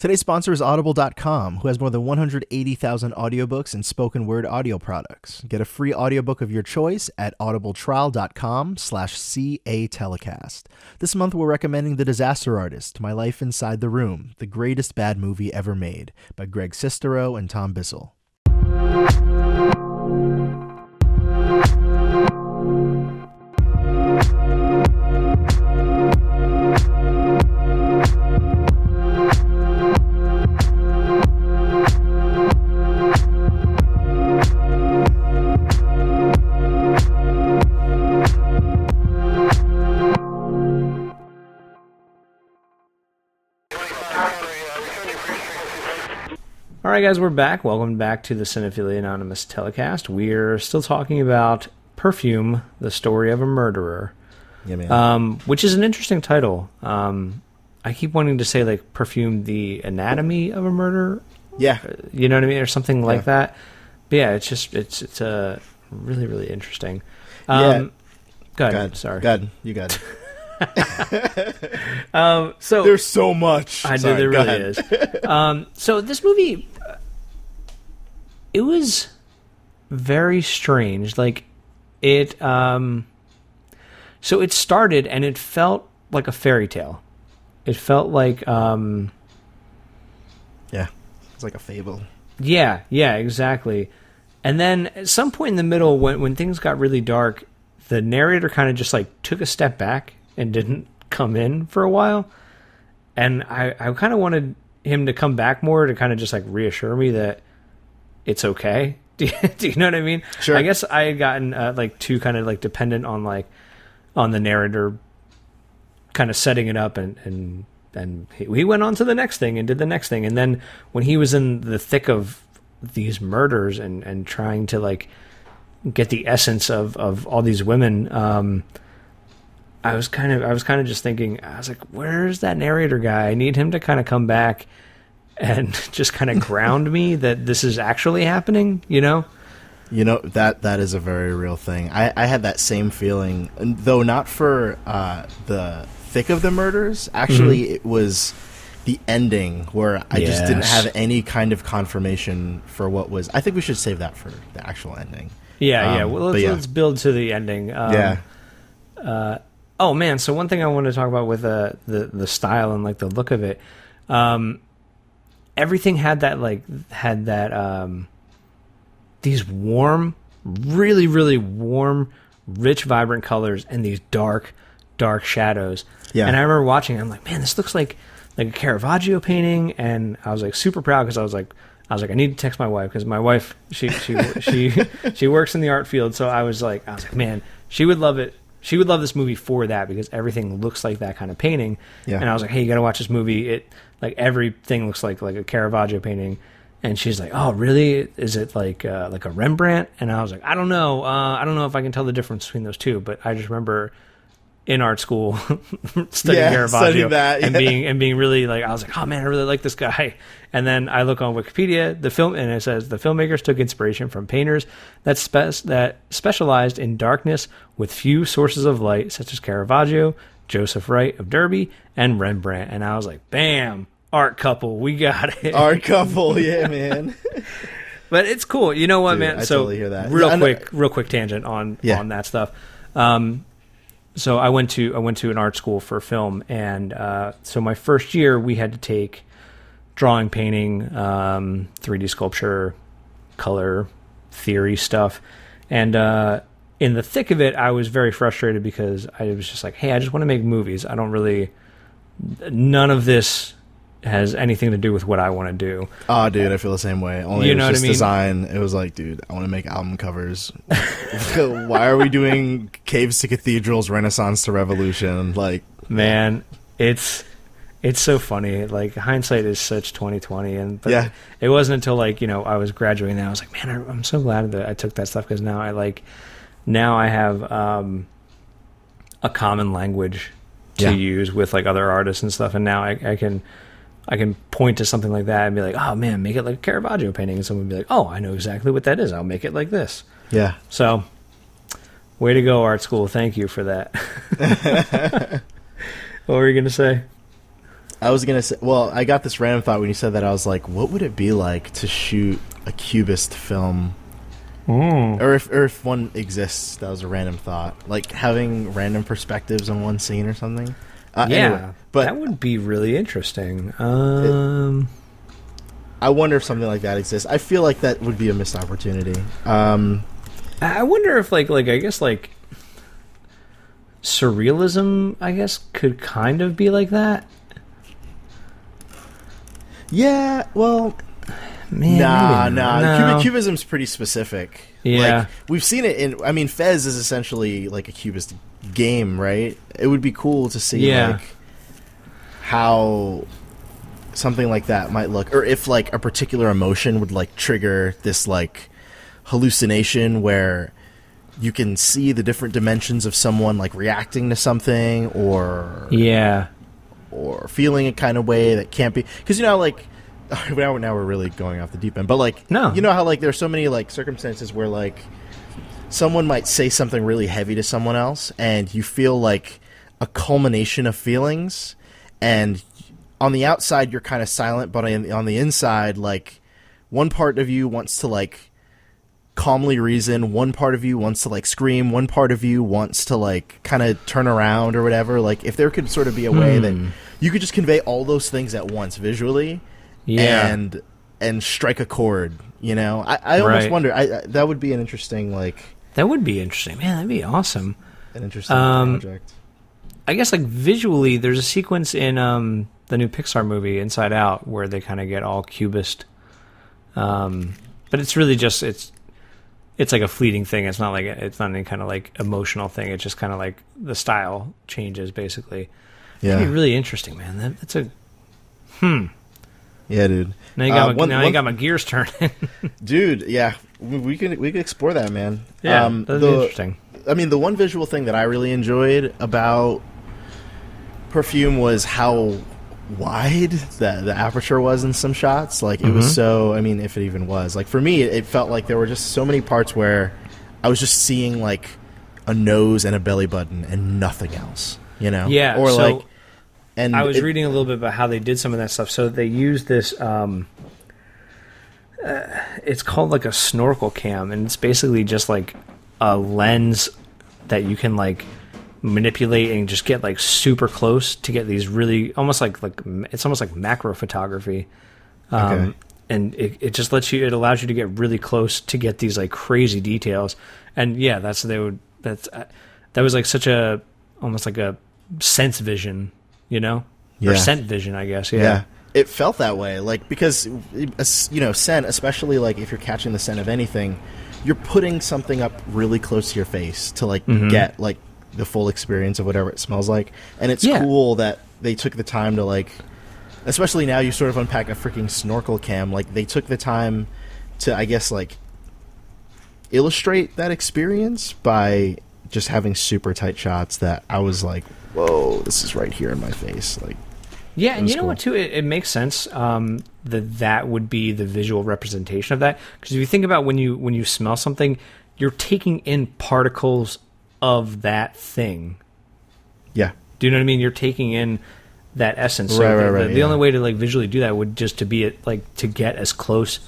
Today's sponsor is Audible.com, who has more than 180,000 audiobooks and spoken word audio products. Get a free audiobook of your choice at audibletrial.com/CA Telecast. This month we're recommending The Disaster Artist, My Life Inside the Room, the greatest bad movie ever made, by Greg Sestero and Tom Bissell. All right, guys, we're back. Welcome back to the Cinephilia Anonymous Telecast. We're still talking about Perfume, the story of a murderer, Yeah, man. which is an interesting title. I keep wanting to say, like, Perfume, the anatomy of a murder. Yeah. You know what I mean? Or something like that. But yeah, it's really, really interesting. Yeah. Go ahead. Sorry. Go ahead. You got it. So There's so much. There really is. So this movie, it was very strange. Like it, so it started and it felt like a fairy tale. It felt like, Yeah. It's like a fable. yeah, exactly. And then at some point in the middle, when things got really dark, the narrator kind of just like took a step back and didn't come in for a while. And I kind of wanted him to come back more to kind of just like reassure me that it's okay. Do you know what I mean? Sure. I guess I had gotten like too kind of like dependent on the narrator kind of setting it up and he went on to the next thing and did the next thing. And then when he was in the thick of these murders and trying to like get the essence of all these women, I was kind of just thinking, I was like, where's that narrator guy? I need him to kind of come back and just kind of ground me that this is actually happening, you know? You know, that is a very real thing. I had that same feeling, though not for the thick of the murders. Actually, It was the ending where I just didn't have any kind of confirmation for what was. I think we should save that for the actual ending. Yeah. Well, let's build to the ending. Oh man! So one thing I wanted to talk about with the style and like the look of it, everything had these warm, really really warm, rich, vibrant colors and these dark shadows. Yeah. And I remember watching. I'm like, man, this looks like a Caravaggio painting, and I was like super proud because I was like, I need to text my wife because my wife she works in the art field, so I was like, man, she would love it. She would love this movie for that because everything looks like that kind of painting. Yeah. And I was like, hey, you got to watch this movie. It like everything looks like a Caravaggio painting. And she's like, oh, really? Is it like a Rembrandt? And I was like, I don't know. I don't know if I can tell the difference between those two. But I just remember in art school studying Caravaggio and being really like, I was like, oh man, I really like this guy. And then I look on Wikipedia, the film, and it says the filmmakers took inspiration from painters that specialized in darkness with few sources of light, such as Caravaggio, Joseph Wright of Derby, and Rembrandt. And I was like, bam, art couple, we got it. Art couple, yeah, man. But it's cool. You know what, man? I totally hear that. Real quick tangent on that stuff. So I went to an art school for film, and so my first year we had to take drawing, painting, 3D sculpture, color theory stuff, and in the thick of it, I was very frustrated because I was just like, hey, I just want to make movies. None of this has anything to do with what I want to do. Oh, dude, I feel the same way. Only it was just design. It was like, dude, I want to make album covers. Why are we doing caves to cathedrals, Renaissance to Revolution? Like, man, it's so funny. Like, hindsight is such 2020, but it wasn't until I was graduating that I was like, man, I'm so glad that I took that stuff because now I have a common language to use with like other artists and stuff, and now I can point to something like that and be like, oh man, make it like a Caravaggio painting, and someone would be like, oh, I know exactly what that is. I'll make it like this. Yeah. So, way to go, art school. Thank you for that. What were you gonna say? I was gonna say, well, I got this random thought when you said that. I was like, what would it be like to shoot a cubist film? Or if one exists. That was a random thought, like having random perspectives on one scene or something. Anyway, but that would be really interesting. I wonder if something like that exists. I feel like that would be a missed opportunity. I wonder if like I guess like surrealism, I guess, could kind of be like that. Yeah, well, man, nah. Cubism's pretty specific. Yeah, like, we've seen it in. I mean, Fez is essentially like a cubist game, right? It would be cool to see like how something like that might look, or if like a particular emotion would like trigger this like hallucination where you can see the different dimensions of someone like reacting to something, or feeling a kind of way that can't be, because like now we're really going off the deep end, but like you know how like there's so many like circumstances where like someone might say something really heavy to someone else and you feel like a culmination of feelings, and on the outside you're kind of silent, but on the inside, like, one part of you wants to like calmly reason, one part of you wants to like scream, one part of you wants to like kind of turn around or whatever. Like, if there could sort of be a way that you could just convey all those things at once visually, and strike a chord, I almost wonder, that would be an interesting, like, that would be interesting, man. That'd be awesome. An interesting project. I guess, like, visually, there's a sequence in the new Pixar movie Inside Out where they kind of get all cubist, but it's really just it's like a fleeting thing. It's not any kind of like emotional thing. It's just kind of like the style changes, basically. Yeah, that'd be really interesting, man. That's a Yeah, dude. Now you got my gears turning. Dude, yeah. We could explore that, man. Yeah, that'd be interesting. I mean, the one visual thing that I really enjoyed about Perfume was how wide the aperture was in some shots. Like, it was so, I mean, if it even was. Like, for me, it felt like there were just so many parts where I was just seeing, like, a nose and a belly button and nothing else, Yeah, or, so like... And I was reading a little bit about how they did some of that stuff. So they used this, it's called like a snorkel cam, and it's basically just like a lens that you can like manipulate and just get like super close to get these really almost like it's almost like macro photography. And it just it allows you to get really close to get these like crazy details. And yeah, that was like such a, almost like a sense vision. Or scent vision, I guess. Yeah. It felt that way, like, because scent, especially like if you're catching the scent of anything, you're putting something up really close to your face to like get like the full experience of whatever it smells like. And it's cool that they took the time to, like, especially now you sort of unpack a freaking snorkel cam, like they took the time to, I guess, like, illustrate that experience by just having super tight shots that I was like, whoa, this is right here in my face. Like, yeah, and you know what, too? It makes sense that would be the visual representation of that. Because if you think about when you smell something, you're taking in particles of that thing. Yeah. Do you know what I mean? You're taking in that essence. So right. The only way to like visually do that would just to be to get as close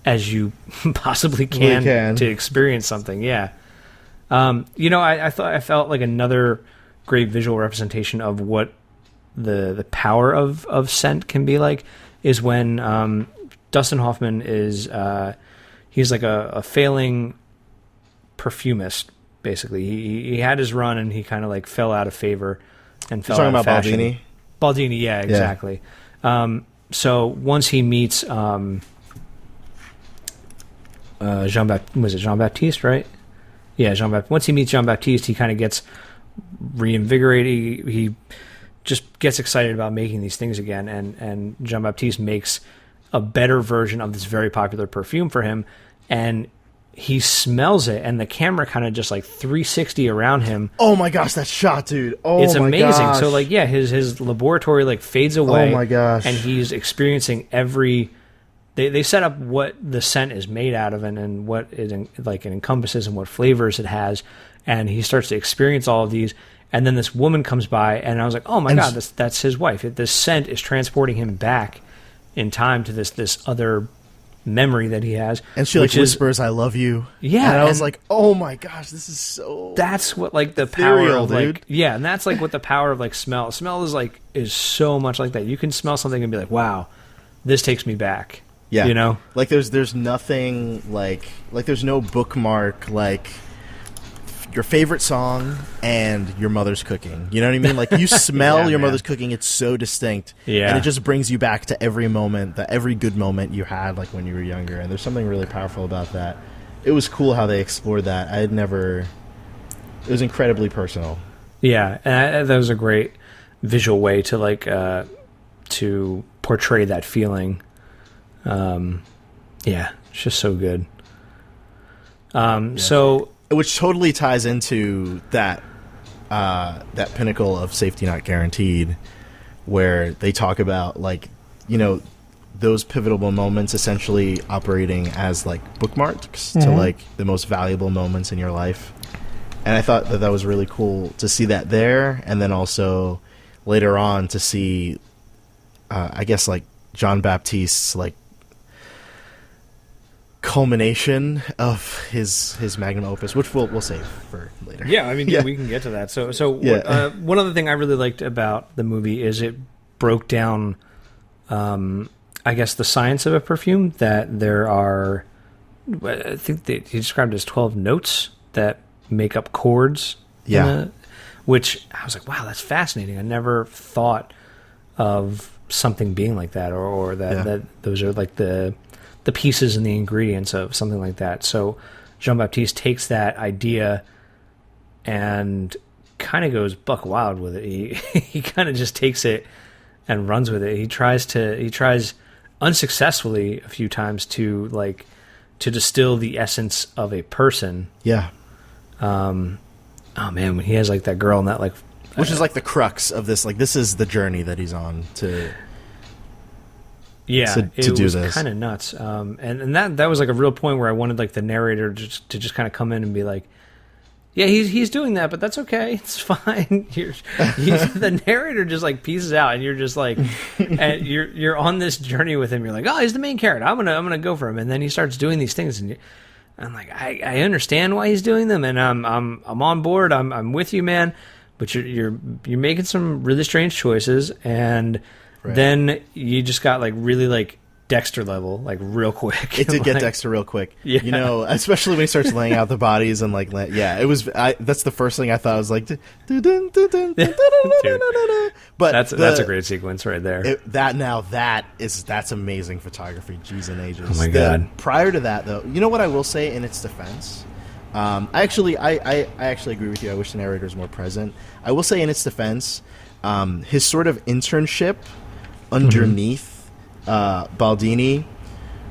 as you possibly can to experience something. Yeah. I felt like another great visual representation of what the power of scent can be like is when Dustin Hoffman is he's like a failing perfumist, basically. He had his run and he kind of like fell out of favor and fell out of fashion. Baldini? Baldini, yeah, exactly. Yeah. So once he meets Jean-Baptiste, right? Yeah, Jean-Baptiste. Once he meets Jean-Baptiste, he kind of gets reinvigorated. He just gets excited about making these things again, and Jean-Baptiste makes a better version of this very popular perfume for him, and he smells it, and the camera kind of just like 360 around him. Oh my gosh, that shot, dude! It's amazing. Gosh. So like, yeah, his laboratory like fades away. Oh my gosh! And he's experiencing every. They set up what the scent is made out of and what it encompasses and what flavors it has, and he starts to experience all of these, And then this woman comes by, and I was like, oh my God, that's his wife. This scent is transporting him back in time to this other memory that he has. And she whispers, I love you. Yeah. And I was like, oh my gosh, this is so... That's what the ethereal, power of dude. and that's what the power of smell. Smell is so much like that. You can smell something and be like, wow, this takes me back. Yeah. There's nothing there's no bookmark your favorite song and your mother's cooking. You know what I mean? You smell your mother's cooking. It's so distinct. Yeah. And it just brings you back to every moment, every good moment you had when you were younger. And there's something really powerful about that. It was cool how they explored that. It was incredibly personal. Yeah. And that was a great visual way to to portray that feeling. It's just so good. So... Which totally ties into that pinnacle of Safety Not Guaranteed, where they talk about those pivotal moments essentially operating as bookmarks to the most valuable moments in your life. And I thought that was really cool to see that there, and then also later on to see, I guess John Baptiste's culmination of his magnum opus, which we'll save for later. Yeah, I mean, we can get to that. One other thing I really liked about the movie is it broke down, I guess, the science of a perfume. That there are, I think he described it as 12 notes that make up chords. Yeah, which I was like, wow, that's fascinating. I never thought of something being like that, or that those are the pieces and the ingredients of something like that. So Jean-Baptiste takes that idea and kind of goes buck wild with it. He kind of just takes it and runs with it. He tries unsuccessfully a few times to distill the essence of a person. Yeah. Oh man, when he has that girl and that which is the crux of this. This is the journey that he's on to. Yeah, to it do was this. kind of nuts. And that was a real point where I wanted the narrator to just kind of come in and be like, yeah, he's doing that, but that's okay. It's fine. The narrator just pieces out, and you're just and you're on this journey with him. You're like, oh, he's the main character. I'm gonna go for him, and then he starts doing these things, and I'm like, I understand why he's doing them, and I'm on board. I'm with you, man. But you're making some really strange choices, and right. Then you just got really Dexter level, real quick. It did get Dexter real quick. Yeah. Especially when he starts laying out the bodies and it was. That's the first thing I thought. I was like, but that's a great sequence right there. That's amazing photography. Jeez and ages. Oh my God. Prior to that, though, you know what I will say in its defense. I actually agree with you. I wish the narrator was more present. I will say in its defense, his sort of internship underneath Baldini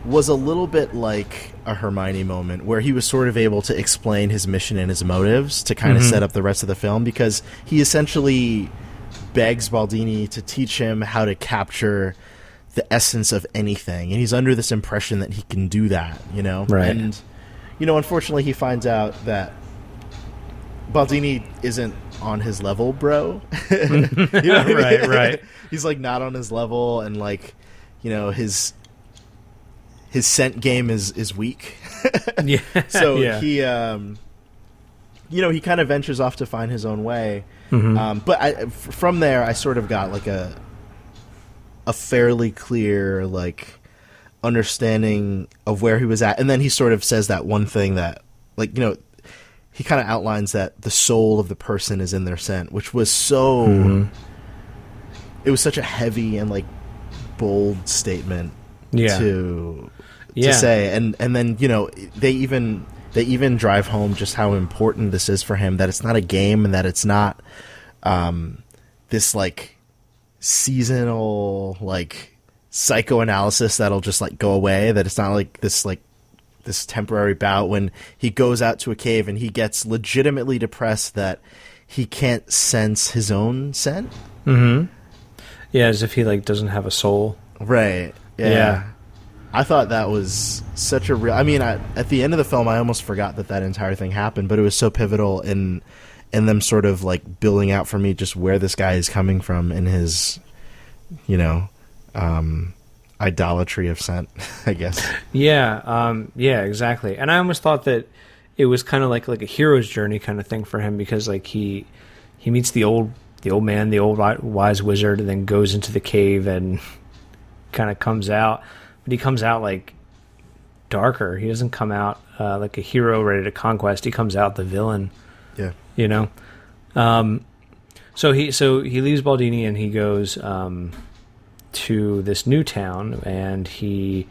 was a little bit like a Hermione moment, where he was sort of able to explain his mission and his motives to kind of set up the rest of the film, because he essentially begs Baldini to teach him how to capture the essence of anything, and he's under this impression that he can do that, right. And unfortunately he finds out that Baldini isn't on his level, bro. Right. He's like not on his level, and like, you know, his scent game is weak. Yeah. So yeah. he you know, he kind of ventures off to find his own way. Mm-hmm. But from there I sort of got like a fairly clear like understanding of where he was at, and then he sort of says that one thing that, like, you know, he kind of outlines that the soul of the person is in their scent, which was so it was such a heavy and like bold statement to say, and then, you know, they even drive home just how important this is for him, that it's not a game, and that it's not this like seasonal like psychoanalysis that'll just like go away, that it's not like this temporary bout when he goes out to a cave and he gets legitimately depressed that he can't sense his own scent. Yeah, as if he like doesn't have a soul. Right. Yeah. I thought that was such a real, I mean, at the end of the film I almost forgot that entire thing happened, but it was so pivotal in and them sort of like building out for me just where this guy is coming from in his, idolatry of scent, I guess. Yeah, exactly. And I almost thought that it was kind of like a hero's journey kind of thing for him, because like he meets the old man, the old wise wizard, and then goes into the cave and kind of comes out, but he comes out like darker. He doesn't come out like a hero ready to conquest. He comes out the villain. Yeah. So he leaves Baldini and he goes to this new town, and he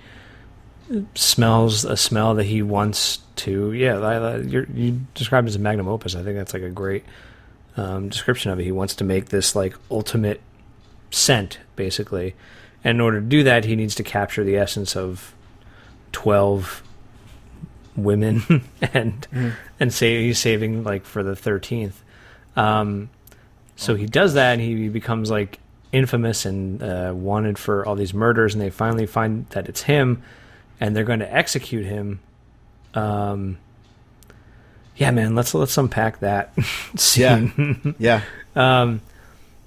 smells a smell that he wants to. Yeah, you described it as a magnum opus. I think that's like a great description of it. He wants to make this like ultimate scent, basically. And in order to do that, he needs to capture the essence of 12 women and say he's saving like for the 13th. So he does that, and he becomes like infamous and wanted for all these murders, and they finally find that it's him, and they're going to execute him. Yeah, man, let's unpack that scene. Yeah.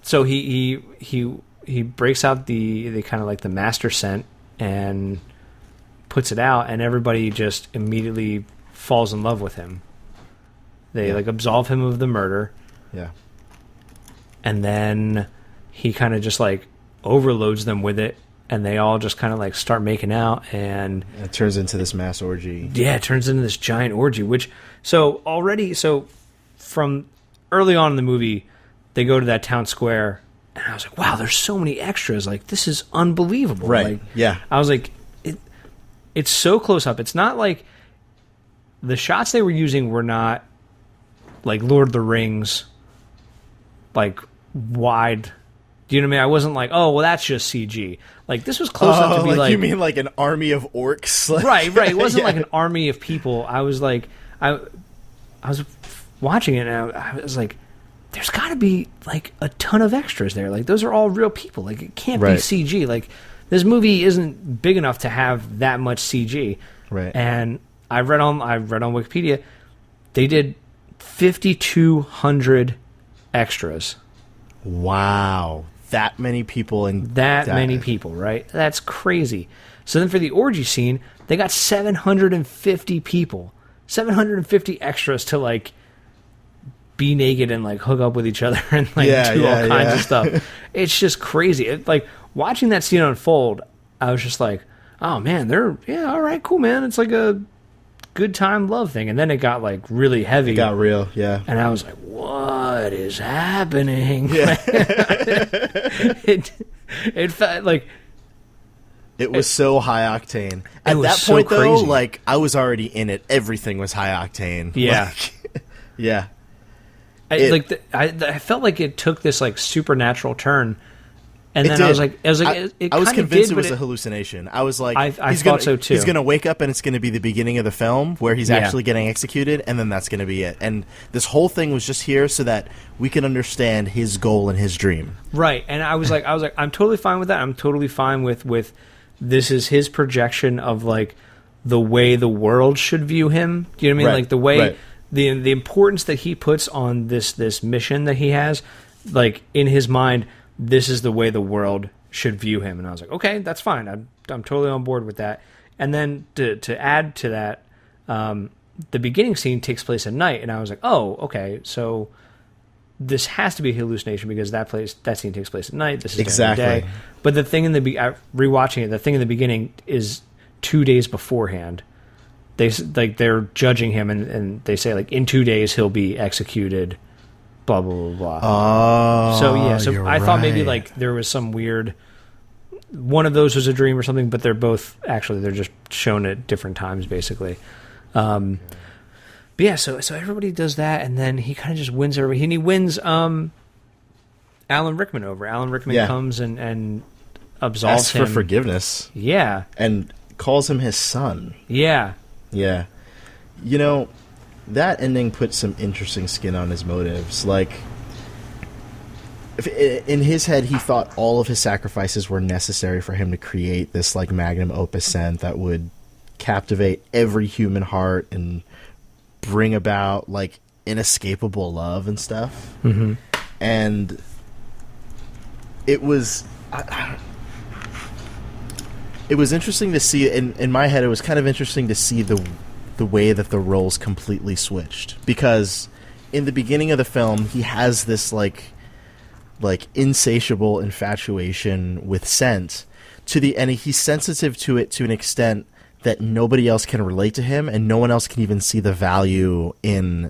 So he breaks out the kind of like the master scent and puts it out, and everybody just immediately falls in love with him. They like absolve him of the murder. Yeah. And then he kind of just like overloads them with it, and they all just kind of like start making out, and it turns into this mass orgy. Yeah, it turns into this giant orgy, so from early on in the movie, they go to that town square, and I was like, wow, there's so many extras. Like, this is unbelievable. Right. Like, yeah. I was like, it's so close up. It's not like the shots they were using were not like Lord of the Rings, like wide. Do you know what I mean? I wasn't like, oh, well, that's just CG. Like, this was close enough to be like... You mean like an army of orcs? Right. It wasn't like an army of people. I was like... I was watching it, and I was like, there's got to be, like, a ton of extras there. Like, those are all real people. Like, it can't be CG. Like, this movie isn't big enough to have that much CG. Right. And I read on Wikipedia, they did 5,200 extras. Wow. That many people in that many people, right? That's crazy. So then for the orgy scene, they got 750 people, 750 extras to like be naked and like hook up with each other and like do all kinds of stuff. It's just crazy. Like watching that scene unfold, I was just like, oh man, all right, cool, man. It's like a good time love thing. And then it got like really heavy. It got real, yeah. And I was like, what is happening? Yeah. It felt like it was so high octane. At that point, though, like I was already in it. Everything was high octane. Yeah, yeah. I felt like it took this like supernatural turn, and then I was convinced it was a hallucination. I was like, I thought so too. He's going to wake up, and it's going to be the beginning of the film where he's actually getting executed, and then that's going to be it. And this whole thing was just here so that we can understand his goal and his dream. Right. And I was like, I'm totally fine with that. I'm totally fine with this is his projection of like the way the world should view him. Do you know what I mean? Right. Like the way the importance that he puts on this mission that he has, like in his mind, this is the way the world should view him. And I was like, okay, that's fine. I'm totally on board with that. And then to add to that, the beginning scene takes place at night, and I was like, oh, okay, so this has to be a hallucination because that scene takes place at night. This is exactly during the day. But the thing rewatching it, the thing in the beginning is 2 days beforehand. They're judging him, and they say like in 2 days he'll be executed. Blah blah blah blah. Oh, so I thought maybe like there was some weird. One of those was a dream or something, but they're just shown at different times, basically. But yeah, so everybody does that, and then he kind of just wins everybody. And he wins Alan Rickman over. Alan Rickman comes and absolves him. Asks for forgiveness. Yeah. And calls him his son. Yeah. Yeah. You know, that ending put some interesting skin on his motives. Like, in his head, he thought all of his sacrifices were necessary for him to create this, like, magnum opus scent that would captivate every human heart and bring about, like, inescapable love and stuff. Mm-hmm. And it was it was interesting to see. In my head, it was kind of interesting to see the way that the roles completely switched, because in the beginning of the film he has this like insatiable infatuation with scent and he's sensitive to it to an extent that nobody else can relate to him, and no one else can even see the value in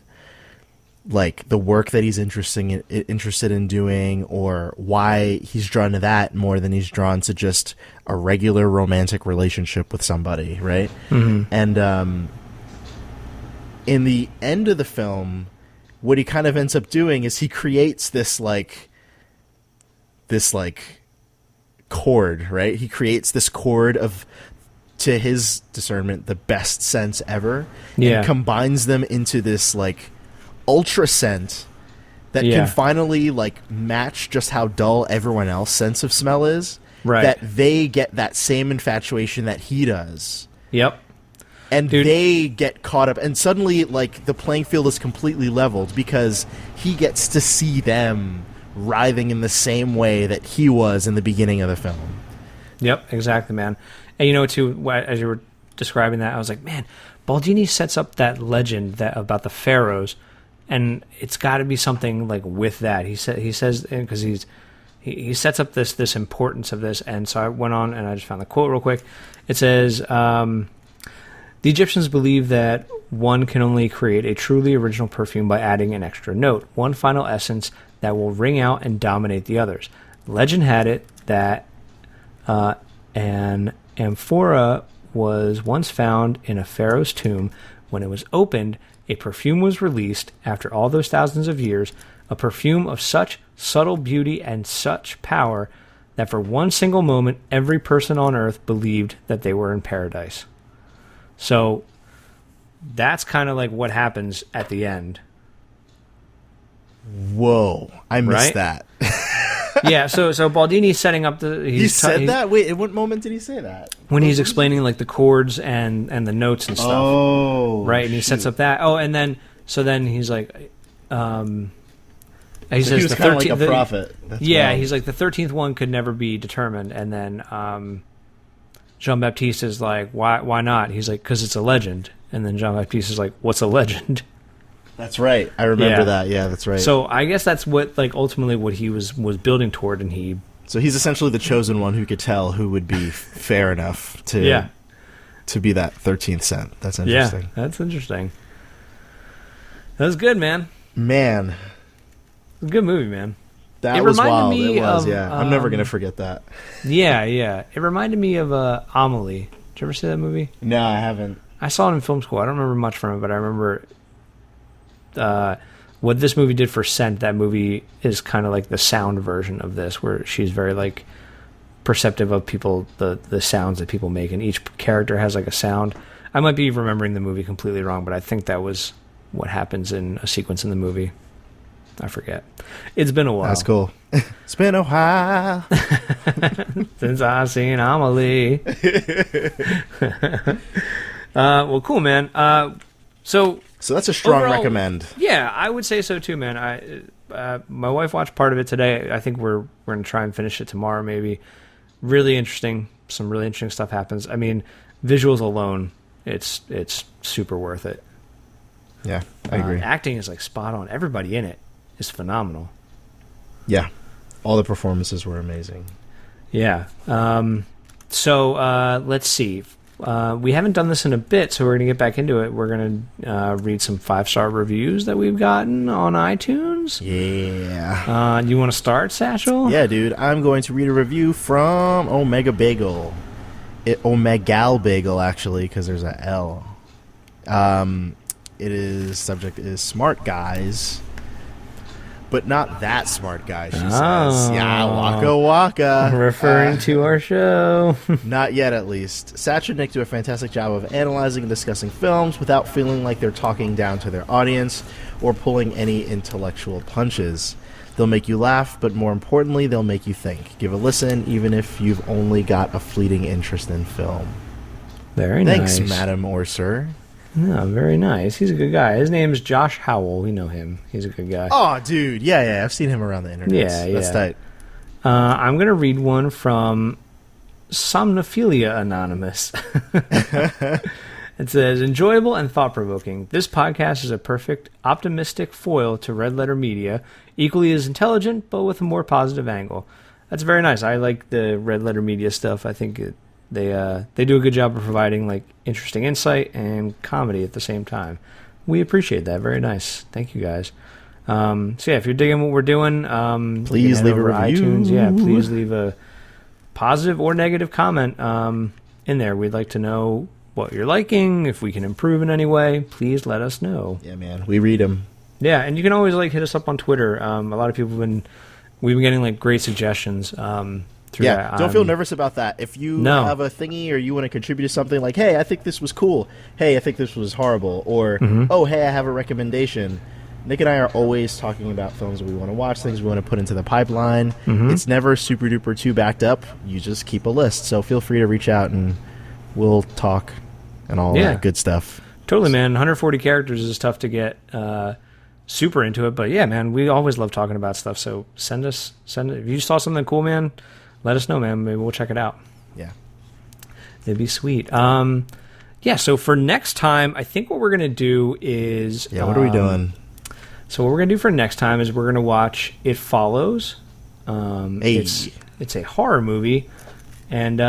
like the work that he's interested in doing, or why he's drawn to that more than he's drawn to just a regular romantic relationship with somebody, right? Mm-hmm. And in the end of the film, what he kind of ends up doing is he creates this chord, right? He creates this chord of, to his discernment, the best scents ever, and combines them into this like ultra scent that can finally like match just how dull everyone else's sense of smell is. Right. That they get that same infatuation that he does. Yep. And they get caught up, and suddenly like the playing field is completely leveled, because he gets to see them writhing in the same way that he was in the beginning of the film. Yep, exactly, man. And you know, too, as you were describing that, I was like, man, Baldini sets up that legend that about the pharaohs, and it's got to be something like with that. He says because he sets up this importance of this, and so I went on and I just found the quote real quick. It says, "The Egyptians believe that one can only create a truly original perfume by adding an extra note, one final essence that will ring out and dominate the others. Legend had it that an amphora was once found in a pharaoh's tomb. When it was opened, a perfume was released after all those thousands of years, a perfume of such subtle beauty and such power that for one single moment every person on earth believed that they were in paradise." So that's kind of like what happens at the end. Whoa, I missed that. Yeah, so Baldini's setting up the... He said that? Wait, in what moment did he say that? When he's explaining like the chords and the notes and stuff. Oh, right, and he sets up that. Oh, and then he's like... he says he was the 13th, like a prophet. That's wild. He's like, the 13th one could never be determined. And then Jean-Baptiste is like, why not? He's like, because it's a legend. And then Jean-Baptiste is like, what's a legend? That's right. I remember that. Yeah, that's right. So I guess that's what, like, ultimately what he was building toward, and he... So he's essentially the chosen one who could tell who would be fair enough to be that 13th scent. That's interesting. Yeah, that's interesting. That was good, man. Man. It was a good movie, man. That was wild. It was, yeah. I'm never going to forget that. Yeah. It reminded me of Amelie. Did you ever see that movie? No, I haven't. I saw it in film school. I don't remember much from it, but I remember... what this movie did for scent. That movie is kind of like the sound version of this, where she's very like perceptive of people, the sounds that people make, and each character has like a sound. I might be remembering the movie completely wrong, but I think that was what happens in a sequence in the movie. I forget. It's been a while. That's cool. It's been a while since I've seen Amelie. Well, cool, man. So that's a strong overall, recommend. Yeah, I would say so too, man. My wife watched part of it today. I think we're going to try and finish it tomorrow, maybe. Really interesting. Some really interesting stuff happens. I mean, visuals alone, it's super worth it. Yeah, I agree. Acting is like spot on. Everybody in it is phenomenal. Yeah, all the performances were amazing. Yeah. So let's see. We haven't done this in a bit, so we're going to get back into it. We're going to read some 5-star reviews that we've gotten on iTunes. Yeah. You want to start, Satchel? Yeah, dude. I'm going to read a review from Omega Bagel. Omegal Bagel, actually, because there's a L. Subject is smart guys, but not that smart guy, she says. Yeah, waka waka. Referring to our show. Not yet, at least. Satch and Nick do a fantastic job of analyzing and discussing films without feeling like they're talking down to their audience or pulling any intellectual punches. They'll make you laugh, but more importantly, they'll make you think. Give a listen, even if you've only got a fleeting interest in film. Very nice. Thanks, madam or sir. No, very nice. He's a good guy. His name's Josh Howell. We know him. He's a good guy. Oh, dude. Yeah. I've seen him around the internet. Yeah. That's tight. I'm going to read one from Somnophilia Anonymous. It says, enjoyable and thought-provoking. This podcast is a perfect, optimistic foil to Red Letter Media, equally as intelligent, but with a more positive angle. That's very nice. I like the Red Letter Media stuff. I think they do a good job of providing like interesting insight and comedy at the same time. We appreciate that. Very nice. Thank you guys. So yeah, if you're digging what we're doing, please leave a review. iTunes. Yeah, please leave a positive or negative comment in there. We'd like to know what you're liking. If we can improve in any way, please let us know. Yeah, man. We read them. Yeah, and you can always like hit us up on Twitter. A lot of people we've been getting like great suggestions. That. Don't feel nervous about that. If you have a thingy or you want to contribute to something like, hey, I think this was cool. Hey, I think this was horrible. Or, oh, hey, I have a recommendation. Nick and I are always talking about films that we want to watch, things we want to put into the pipeline. It's never super duper too backed up. You just keep a list. So feel free to reach out and we'll talk and all that good stuff. Totally, man. 140 characters is tough to get super into it. But yeah, man, we always love talking about stuff. So send it. If you saw something cool, man, let us know, man. Maybe we'll check it out. Yeah. It'd be sweet. So for next time, I think what we're going to do is... Yeah, what are we doing? So what we're going to do for next time is we're going to watch It Follows. It's a horror movie, and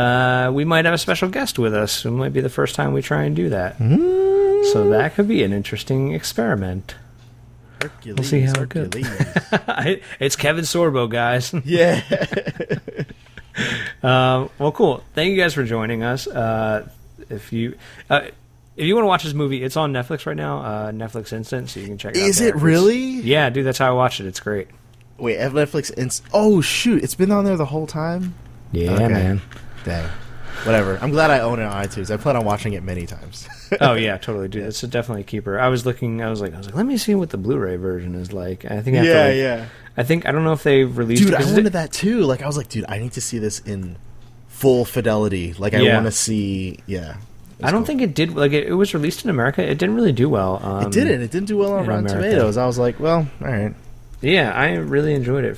we might have a special guest with us. It might be the first time we try and do that. So that could be an interesting experiment. Hercules, we'll see how it goes. It's Kevin Sorbo, guys. Yeah. Well, cool. Thank you guys for joining us. If you want to watch this movie, it's on Netflix right now. Netflix Instant, so you can check it out. Is it really? Yeah, dude, that's how I watched it. It's great. Wait, Netflix Instant. Oh, shoot. It's been on there the whole time? Yeah, okay. Man. Dang. Whatever. I'm glad I own it on iTunes. I plan on watching it many times. Oh yeah, totally, dude. It's definitely a keeper. I was like, let me see what the Blu-ray version is like. I think I don't know if they released. Dude, I wanted that too. Like, I was like, dude, I need to see this in full fidelity. Like, I want to see. Yeah. I don't think it did. Like, it was released in America. It didn't really do well. It didn't. It didn't do well on Rotten Tomatoes. I was like, well, all right. Yeah, I really enjoyed it.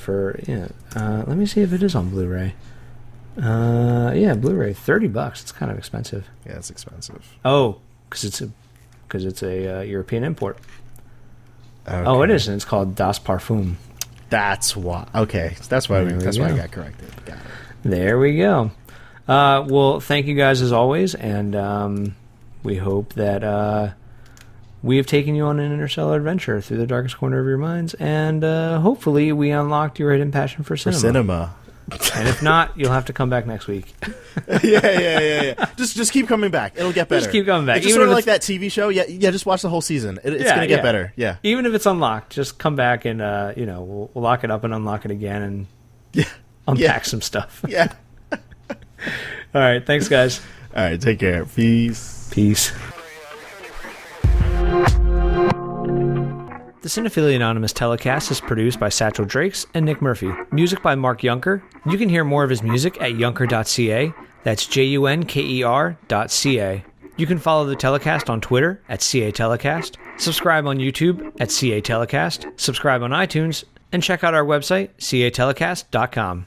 Let me see if it is on Blu-ray. Blu-ray, $30. It's kind of expensive. Yeah, it's expensive. Oh, because it's a European import. Okay. Oh, it is, and it's called Das Parfum. That's why. Okay, that's why. That's why I got corrected. Got it. There we go. Well, thank you guys as always, and we hope that we have taken you on an interstellar adventure through the darkest corner of your minds, and hopefully we unlocked your hidden passion for cinema. And if not, you'll have to come back next week. Yeah. Just keep coming back. It'll get better. Just keep coming back. It's just sort of like that TV show. Yeah. Just watch the whole season. It's going to get better. Yeah. Even if it's unlocked, just come back and we'll lock it up and unlock it again and unpack some stuff. Yeah. All right. Thanks, guys. All right. Take care. Peace. The Cinephilia Anonymous Telecast is produced by Satchell Drakes and Nick Murphy. Music by Mark Junker. You can hear more of his music at junker.ca. That's junker.ca. You can follow the Telecast on Twitter at CA Telecast. Subscribe on YouTube at CA Telecast. Subscribe on iTunes. And check out our website, catelecast.com.